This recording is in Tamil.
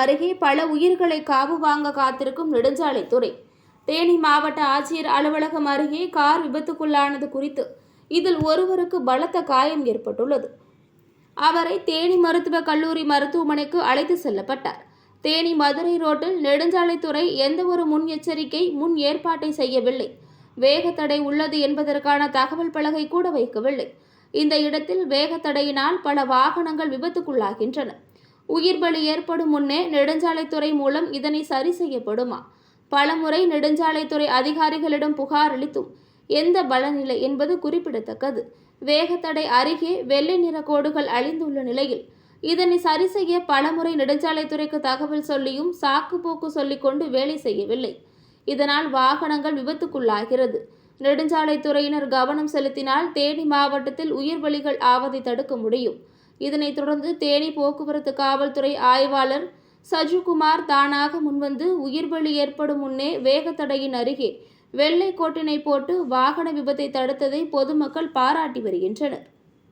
அருகே பல உயிர்களை காவு வாங்க காத்திருக்கும் நெடுஞ்சாலைத்துறை. தேனி மாவட்ட ஆட்சியர் அலுவலகம் அருகே கார் விபத்துக்குள்ளானது குறித்து இதில் ஒருவருக்கு பலத்த காயம் ஏற்பட்டுள்ளது. அவரை தேனி மருத்துவக் கல்லூரி மருத்துவமனைக்கு அழைத்து செல்லப்பட்டார். தேனி மதுரை ரோட்டில் நெடுஞ்சாலைத்துறை எந்தவொரு முன் ஏற்பாட்டை செய்யவில்லை. வேகத்தடை உள்ளது என்பதற்கான தகவல் பலகை கூட வைக்கவில்லை. இந்த இடத்தில் வேகத்தடையினால் பல வாகனங்கள் விபத்துக்குள்ளாகின்றன. உயிர் பலி ஏற்படும் முன்னே நெடுஞ்சாலைத்துறை மூலம் இதனை சரி செய்யப்படுமா? பலமுறை நெடுஞ்சாலைத்துறை அதிகாரிகளிடம் புகார் அளித்தும் எந்த பலனில்லை என்பது குறிப்பிடத்தக்கது. வேகத்தடை அருகே வெள்ளை நிற கோடுகள் அழிந்துள்ள நிலையில் இதனை சரி செய்ய பலமுறை நெடுஞ்சாலைத்துறைக்கு தகவல் சொல்லியும் சாக்குப்போக்கு சொல்லிக்கொண்டு வேலை செய்யவில்லை. இதனால் வாகனங்கள் விபத்துக்குள்ளாகிறது. நெடுஞ்சாலைத்துறையினர் கவனம் செலுத்தினால் தேனி மாவட்டத்தில் உயிர் பலிகள் ஆவதை தடுக்க முடியும். இதனைத் தொடர்ந்து தேனி போக்குவரத்து காவல்துறை ஆய்வாளர் சஜுகுமார் தானாக முன்வந்து உயிர் பலி ஏற்படும் முன்னே வேகத்தடையின் அருகே வெள்ளை கோட்டினை போட்டு வாகன விபத்தை தடுத்ததை பொதுமக்கள் பாராட்டி வருகின்றனர்.